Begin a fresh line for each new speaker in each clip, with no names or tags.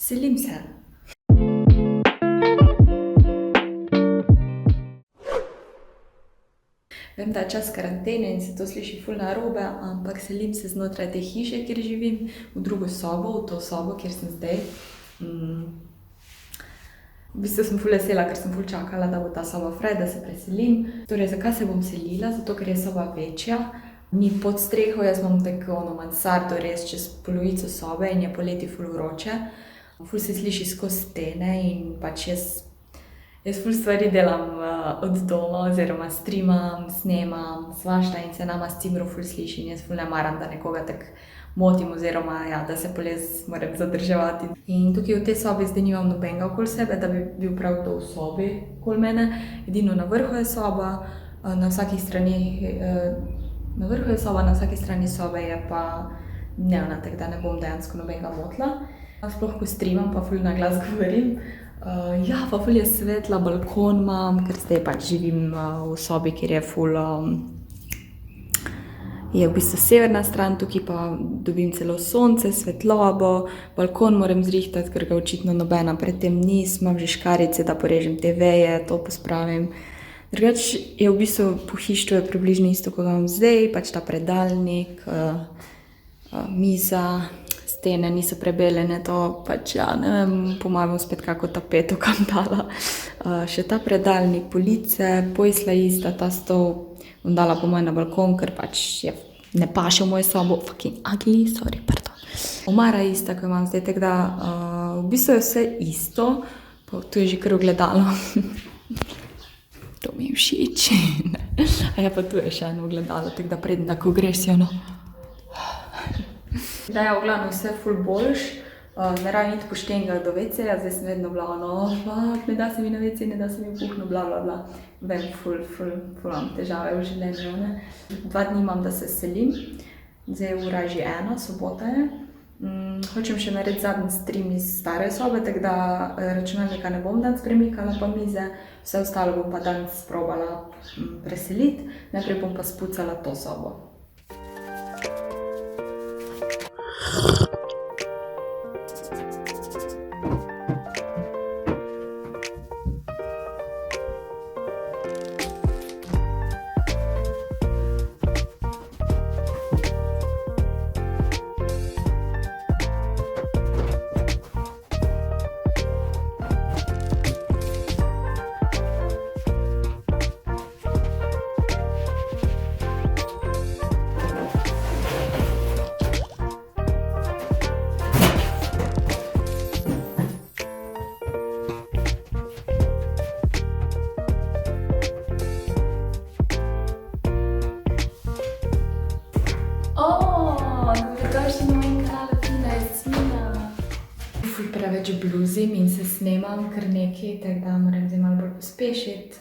Selim se. Vem, da je čas karantene in se to sliši ful narobe, ampak selim se znotraj te hiše, kjer živim, v drugo sobo, v to sobo, kjer sem zdaj. V bistvu sem ful vesela, ker sem ful čakala, da bo ta soba fred, da se preselim. Torej, zakaj se bom selila? Zato, ker je soba večja. Ni pod streho, jaz imam tako mansardo res čez polovico sobe in je poleti ful vroče. Ful se sliši skozi stene in pač jaz ful stvari delam od doma oziroma streamam, snemam, svašta in se nama s Cimro ful sliši in jaz ful ne maram, da nekoga tako motim oziroma da se poles moram zadrževati. In tukaj v tej sobi zdaj nimam nobenega okoli sebe, da bi bil prav to v sobi okoli mene. Edino na vrhu je soba, na vsaki strani sobe je pa dnevna, tako da ne bom dejansko nobenega motila. Sploh ko streamam, pa ful na glas govorim. Pa ful je svetla, balkon imam, ker zdaj pač živim v sobi, kjer je ful, je v bistvu severna stran, tukaj pa dobim celo sonce, svetlobo, balkon moram zrihtati, ker ga očitno nobena predtem ni, imam že škarice, da porežem te veje, to pospravim. Drugač je v bistvu pohištvo je približno isto, kot imam zdaj, pač ta predalnik, miza, stene niso prebeljene, to pač ne vem, po mojem spet kako tapeto kam dala. Še ta predalnik, police, posla ista, ta stol bom dala po mojem na balkon, ker pač ne paše v mojo sobo, fucking ugly, sorry, pardon. Omara ista, ko imam zdaj, tako da v bistvu je vse isto, pa tu je že kar ogledalo. To mi je všeč. Pa tu je še eno ogledalo, tako da preden, ko greš si ono. Da je v glavnem vse ful boljš, ne rabim iti poštenega do WC-ja, zdaj sem vedno bila ne da se mi na WC, ne da se mi v kuhinjo, bla, bla, bla. Vem, ful imam težave v življenju, ne. 2 dni imam, da se selim, zdaj je ura že 1, sobota je. Hočem še narediti zadnji stream iz stare sobe, tako da računalnika ne bom danes premikala pa mize, vse ostalo bom pa danes probala preseliti, najprej bom pa spucala to sobo. Dobrodošli na mojem kanalu Tina Jasmina. Ful preveč bluzim in se snemam kar nekaj, tako da moram zdaj malo bolj pospešiti.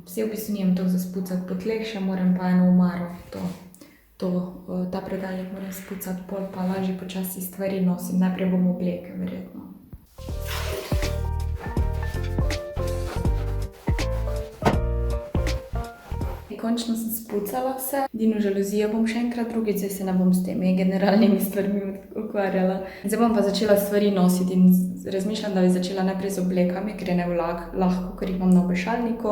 Vse v bistvu nimam toliko za spucati po tleh, še moram pa eno omaro, ta predalnik moram spucati, pol pa lažje počasi stvari nosim, najprej bom obleke verjetno. Končno sem spucala vse, edino žaluzijo bom še enkrat drugič, zdaj se ne bom s temi generalnimi stvarmi ukvarjala. Zdaj bom pa začela stvari nositi in razmišljam, da bi začela najprej z oblekami, ker je najbolj lahko, ker jih imam na obešalniku.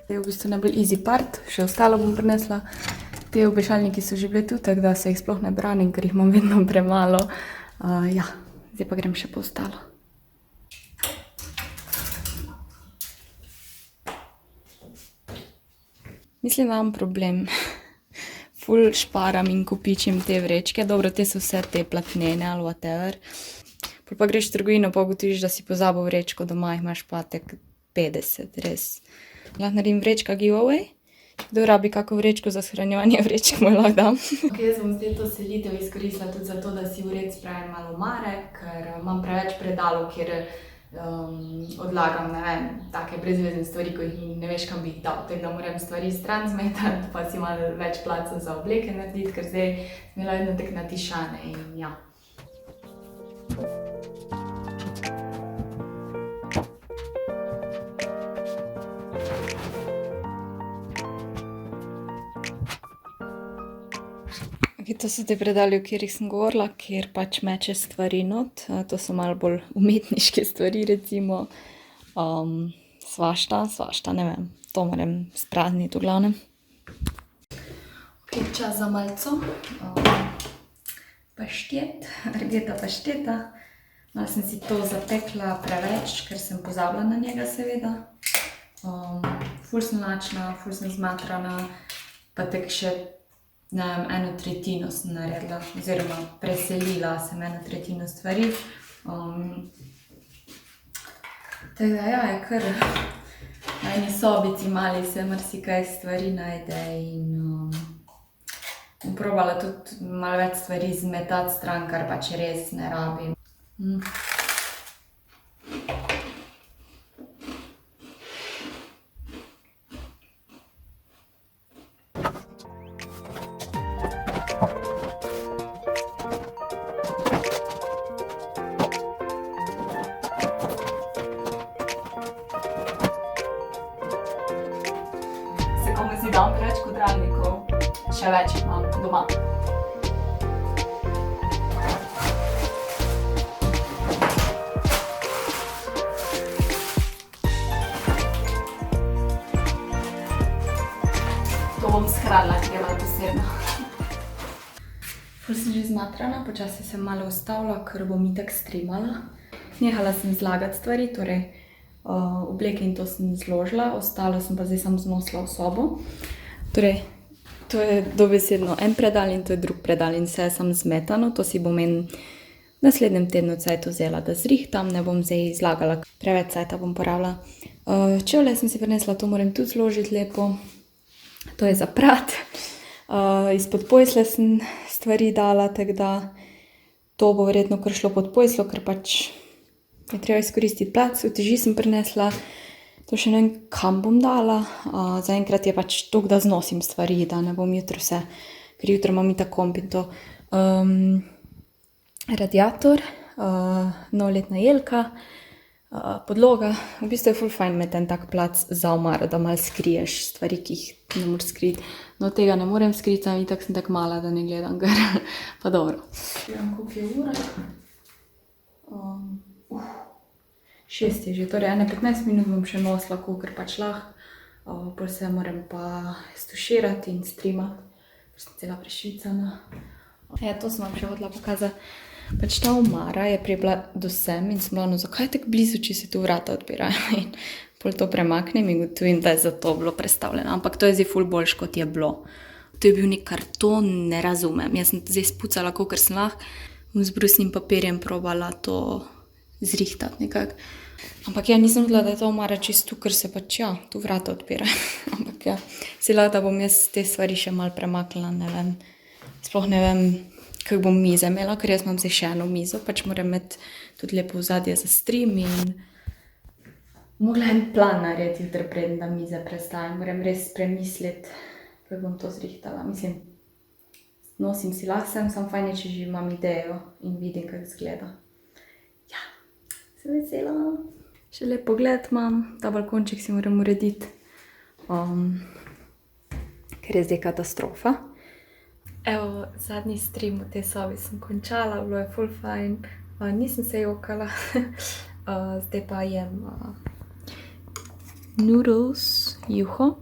Zdaj je v bistvu najbolj easy part, še ostalo bom prinesla. Te obešalniki so že bili tu, tako da se jih sploh ne branim, ker jih imam vedno premalo. Zdaj pa grem še po ostalo. Mislim, da imam problem. Ful šparam in kopičim te vrečke. Dobro, te so vse te platnene ali whatever. Pol pa greš v trgovino, pa ugotoviš, da si pozabil vrečko doma, jih imaš pa tek 50, res. Lahko naredim vrečka giveaway. Kdo rabi kako vrečko za shranjevanje vrečk, mu lahko dam. Jaz bom zdaj to selitev izkoristila tudi zato, da si v red spravim malo omare, ker imam preveč predalov, kjer odlagam, ne vem, take brezvezne stvari, ko jih ne veš, kam bi jih dal. Tako da moram stvari stran zmetati, pa si malo več placa za obleke narediti, ker zdaj sem imela vedno tako natišane in ja. Okay, to so te predali, o katerih sem govorila, kjer pač meče stvari not. To so malo bolj umetniške stvari, recimo. Svašta, ne vem. To moram sprazniti v glavnem. Ok, čas za malco. Paštet, argeta pašteta. Malo sem si to zapekla preveč, ker sem pozabila na njega seveda. Ful sem lačna, ful sem zmatrana, pa tek še, ne vem, 1/3 sem naredila, oziroma preselila sem 1/3 stvari. Tako da ja, je kar na eni sobici mali se marsikaj stvari najde in bom probala tudi malo več stvari zmetati stran, kar pač res ne rabim. Se komu si dam preveč kodralnikov? Še več jih imam doma. To bom shranila, ker je malo posebno. Ful sem že zmatrana, počasi sem malo ustavila, ker bom itak streamala. Nehala sem zlagati stvari, torej obleke in to sem zložila, ostalo sem pa zdaj samo znosila v sobo. Torej, to je dobesedno en predal in to je drug predal in vse je samo zmetano. To si bom v naslednjem tednu cajt vzela, da zrihtam, ne bom zdaj zlagala, preveč cajta bom porabila. Čevlje sem si prinesla, to moram tudi zložiti lepo. To je za prat. Izpod pojsle sem stvari dala, tako da to bo verjetno kar šlo pod pojslo, ker pač je treba izkoristiti plac. Uteži sem prinesla, to še ne vem, kam bom dala. Zaenkrat je pač toliko, da znosim stvari, da ne bom jutri vse, ker jutri imam itak komp in to. Radiator, novoletna jelka, podloga. V bistvu je ful fajn imeti en tak plac za omaro, da malo skriješ stvari, ki jih ne moreš skriti. No, tega ne morem skriti, sam itak sem tako mala, da ne gledam gar. Pa dobro. Gledam, koliko je ura. 6 je že, torej 15 minut bom še nosila, kolikor pač lahko. Pol se moram pa stuširati in streamati, ker sem cela prešvicana. Ja, to sem vam še hotela pokazati. Pač ta omara je prej bila do sem in sem bila, no zakaj je tako blizu, če se tu vrata odpirajo. In pol to premaknem in gotovim, da je zato bilo prestavljeno. Ampak to je zdaj ful boljše, kot je bilo. To je bil nek karton, ne razumem. Jaz sem zdaj spucala, kolikor sem lahko. Z brusnim papirjem probala to zrihtati nekako. Ampak ja, nisem vedela, da je ta omara čisto, ker se pač ja, tu vrata odpirajo. Ampak ja, si lahko, da bom jaz te stvari še malo premaknila, ne vem. Sploh ne vem, kako bom mize imela, ker jaz imam zdaj še eno mizo, pač moram imeti tudi lepo ozadje za stream in mogla en plan narediti jutri, preden da mize prestavim. Moram res premisliti, kako bom to zrihtala. Mislim, nosim si lahko sem fajn je, če že imam idejo in vidim, kako izgleda. Ja, sem vesela. Še lep pogled imam, ta balkonček si moram urediti, ker je zdaj katastrofa. Evo, zadnji stream v tej sobi sem končala, bilo je ful fajn, nisem se jokala, zdaj pa jem noodles, juho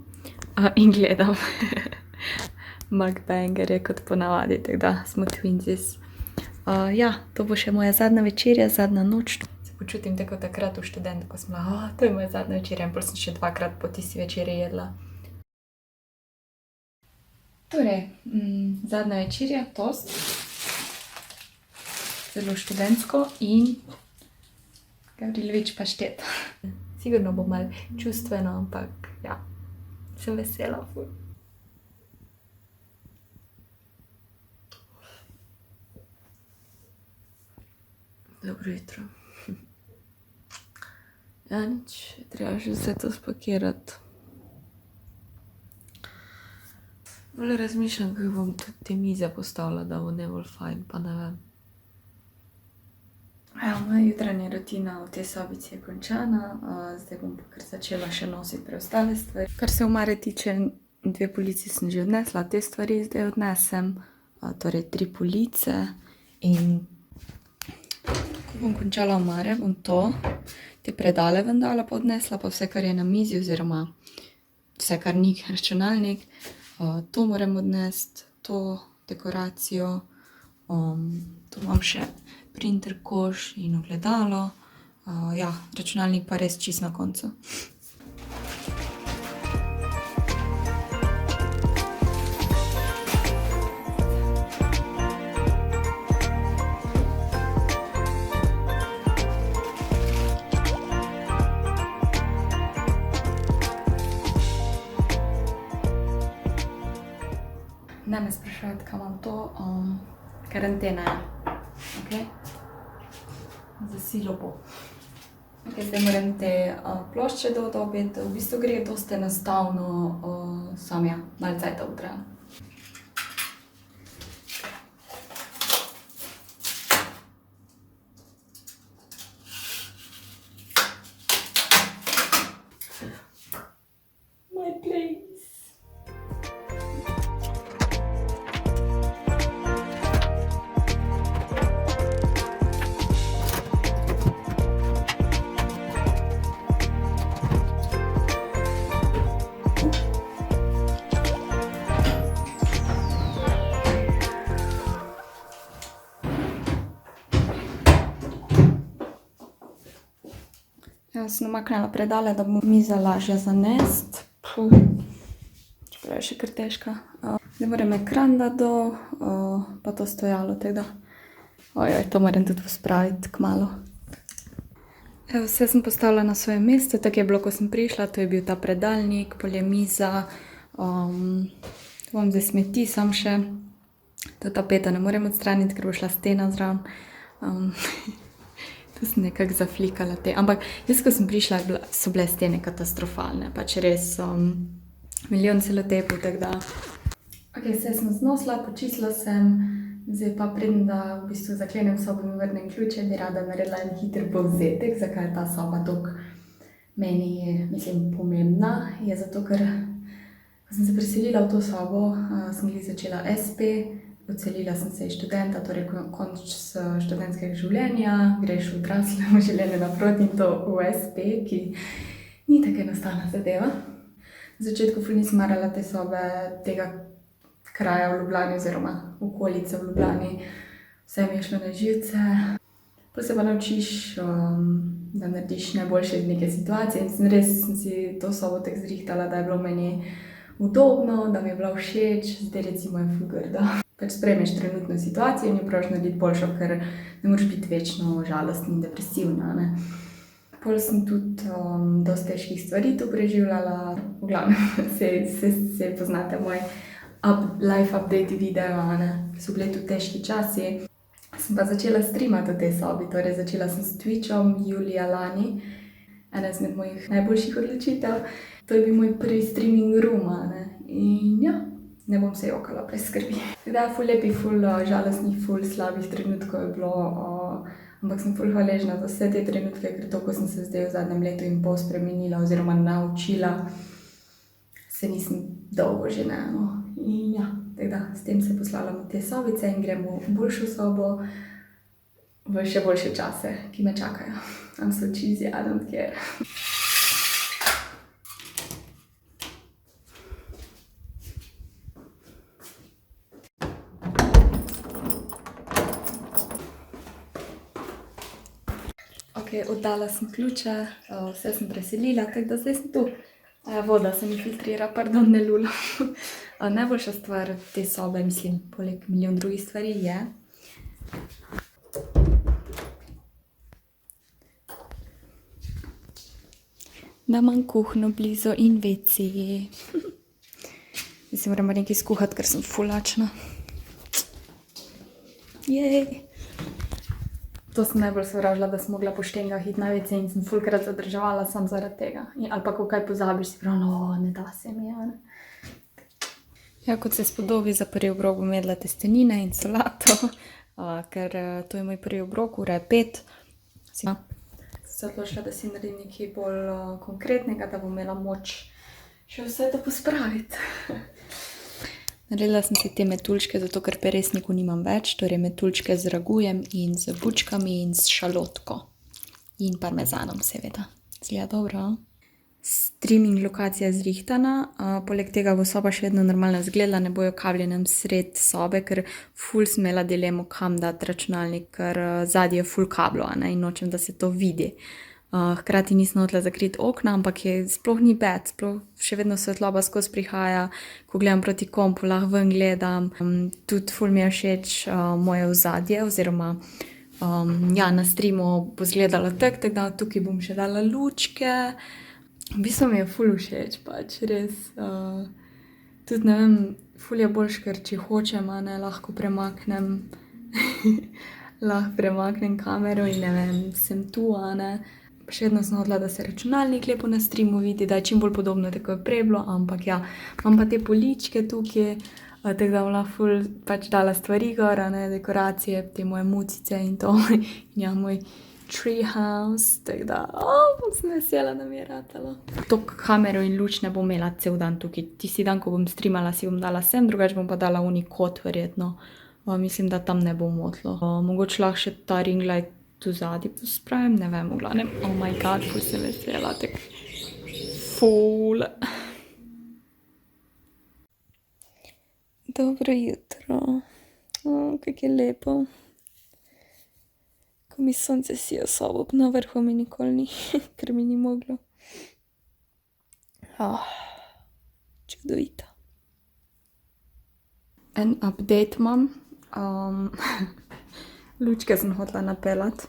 in gledam mukbangerje kot ponavadi, tako da smo twinsies. Ja, to bo še moja zadnja večerja, zadnja noč. Se počutim tako takrat v študentu, ko sem bila, to je moja zadnja večerja in pol sem še 2krat po tisti večerji jedla. Torej, zadnja večerja, toast, zelo študentsko in Gavrilovič paštet. Sigurno bo malo čustveno, ampak ja, sem vesela ful. Dobro jutro. Ja, nič, treba še vse to spakirati. Bolj razmišljam, kako bom tudi te mize postavila, da bo najbolj fajn, pa ne vem. Ja, moja jutranja rutina v tej sobici je končana, zdaj bom pa kar začela še nositi preostale stvari. Kar se omare tiče, 2 polici sem že odnesla, te stvari zdaj odnesem. torej 3 police in ko bom končala omare, bom te predale ven dala pa odnesla, pa vse, kar je na mizi oziroma vse, kar ni računalnik. To moram odnesti, to dekoracijo, tu imam še printer koš in ogledalo. Ja, računalnik pa res čisto na koncu. Ne me spraševati, kaj imam to. Karantena je. Okay. Za silo bo. Okay, zdaj moram te plošče dodobiti. V bistvu gre dosti enostavno, samo ja, malo cajta bo treba. My place. Jaz sem namaknila predale, da bo miza lažja zanesti. Čeprav je še kar težka. Zdaj moram ekran dati dol, pa to stojalo, tako da. Ojoj, to moram tudi pospraviti kmalu. Evo, vse sem postavila na svoje mesto, tako je bilo, ko sem prišla. To je bil ta predalnik, pol je miza. Tu imam zdaj smeti, samo še. To tapeta ne morem odstraniti, ker bo šla stena zraven. Tu sem nekako zaflikala te. Ampak jaz, ko sem prišla, so bile stene katastrofalne. Pač res milijon celotepov, tako da. Ok, vse sem znosila, počistila sem. Zdaj pa preden, da v bistvu zaklenem sobo in vrnem ključe, bi rada naredila en hiter povzetek, zakaj je ta soba toliko meni, mislim, pomembna. Je zato, ker ko sem se preselila v to sobo, sem glih začela SP. Odselila sem se iz študenta, torej konec študentskega življenja, greš v odraslo življenje naproti in to v SP, ki ni tako enostavna zadeva. V začetku ful nisem marala te sobe, tega kraja v Ljubljani oziroma okolice v Ljubljani. Vse mi je šlo na živce. Potem se pa naučiš, da narediš najboljše iz neke situacije in res sem si to sobo tako zrihtala, da je bilo meni udobno, da mi je bila všeč, zdaj recimo je ful grda. Pač sprejmeš trenutno situacijo in jo probaš narediti boljšo, ker ne moreš biti večno žalostna in depresivna, ne. Pol sem tudi dosti težkih stvari tu preživljala. V glavnem, saj poznate moj life update video, ne. So bili tudi težki časi. Sem pa začela streamati v tej sobi, torej začela sem s Twitchom julija lani. Ena izmed mojih najboljših odločitev. To je bil moj prvi streaming room, ne. In ja, ne bom se jokala brez skrbi. Da, ful lepih, ful žalostnih, ful slabih trenutkov je bilo, ampak sem ful hvaležna za vse te trenutke, ker to, ko sem se zdaj v zadnjem letu in pol spremenila oziroma naučila, se nisem dolgo že ne, no. In ja, tako da, s tem se poslavljam v te sobice in grem v boljšo sobo, v še boljše čase, ki me čakajo. I'm so cheesy, I don't care. Ok, oddala sem ključe, vse sem preselila, tako da zdaj sem tu. Voda se mi filtrira, pardon, ne lulam. Najboljša stvar te sobe, mislim, poleg milijon drugih stvari je, da imam kuhinjo blizu in WC. Zdaj si moram nekaj skuhati, ker sem ful lačna. Jej! To sem najbolj sovražila, da sem mogla po štengah iti na WC in sem fulkrat zadrževala sam zaradi tega. Ali pa ko kaj pozabiš, si prav, no, ne da se mi, ja, ne. Ja, kot se spodobi, za prvi obrok bom jedla testenine in solato, ker to je moj prvi obrok, ura je 5. Sem se odločila, da si naredim nekaj bolj konkretnega, da bom imela moč še vse to pospraviti. Naredila sem si te metuljčke, zato ker peresniku nimam več, torej metuljčke z ragujem in z bučkami in s šalotko. In parmezanom, seveda. Zgleda dobro, a? Streaming lokacija je zrihtana, poleg tega bo soba še vedno normalno izgledala, ne bojo kabljenem sred sobe, ker ful sem imela dilemo, kam dati računalnik, ker zadnji je ful kablo, a ne, in nočem, da se to vidi. Hkrati nisem hotela zakriti okna, ampak je sploh ni bed, sploh še vedno svetloba skozi prihaja, ko gledam proti kompu, lahko ven gledam. Tudi ful mi je všeč moje ozadje, oziroma ja, na streamu bo izgledalo tako, da tukaj bom še dala lučke. V bistvu mi je ful všeč, pač res. Tudi ne vem, ful je boljš, ker če hočem, a ne, lahko premaknem lahko premaknem kamero in ne vem, sem tu, a ne. Še vedno sem hotela, da se računalnik lepo na streamu vidi, da je čim bolj podobno, tako je prej bilo, ampak ja, imam pa te poličke tukaj, tako da bom lahko ful pač dala stvari gor, a ne, dekoracije, te moje mucice in to. In ja, moj treehouse, tako da, sem vesela, da mi je ratalo. To kamero in luč ne bom imela cel dan tukaj. Tisti dan, ko bom streamala, si bom dala sem, drugače bom pa dala oni kot verjetno. Mislim, da tam ne bo motilo. Mogoče lahko še ta ring light tu zadnji pospravim, ne vem, v glavnem. Oh my god, ful sem vesela, tako ful. Dobro jutro. Kako je lepo. Ko mi sonce sije sobo, na vrhu mi nikoli ni, ker mi ni moglo. Čudovito. En update imam. Lučke sem hotela napeljati.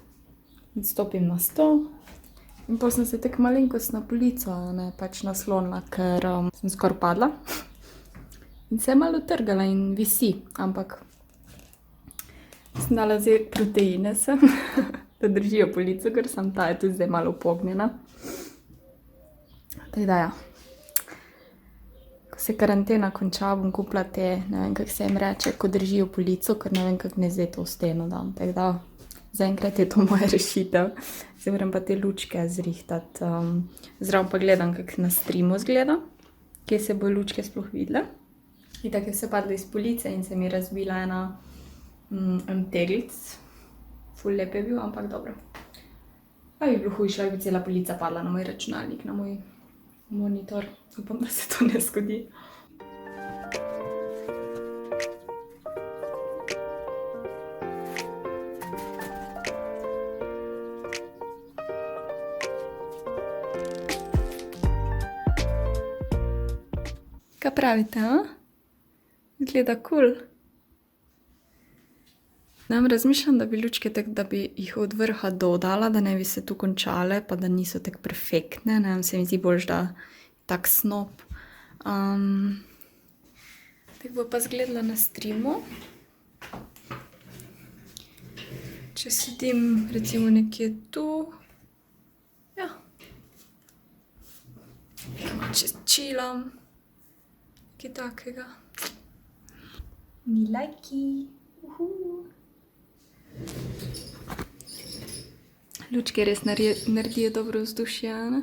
Stopim na stol. In potem sem se tako malenkost na polico, ne, pač naslonila, ker sem skoraj padla. In se je malo trgala in visi, ampak sem dala zdaj proteine sem, da držijo polico, ker sem ta je tudi zdaj malo upognjena. Tako da ja. Ko se karantena konča, bom kupila te, ne vem, kako se jim reče, ko držijo polico, ker ne vem, kako ne zdaj to v steno dam. Tako da zaenkrat je to moja rešitev. Zdaj moram pa te lučke zrihtati. Zraven pa gledam, kako na streamu izgleda, kje se bojo lučke sploh videle. In tako je vse padlo iz police in se mi je razbila en teglic. Ful lep je bil, ampak dobro. Pa bi bilo hujše, bi cela polica padla na moj računalnik, na moj monitor. Upam, da se to ne zgodi. Kaj pravite, a? Izgleda kul. Nam razmišljam, da bi lučke tako, da bi jih od vrha dodala, da ne bi se tu končale, pa da niso tako perfektne. Ne vem, se mi zdi boljš, da tak snop. Tako bo pa izgledala na streamu. Če sedim recimo nekje tu. Ja. Če chillam. Nekaj takega. Mi lajki. Lučke res naredijo dobro vzdušje, ne?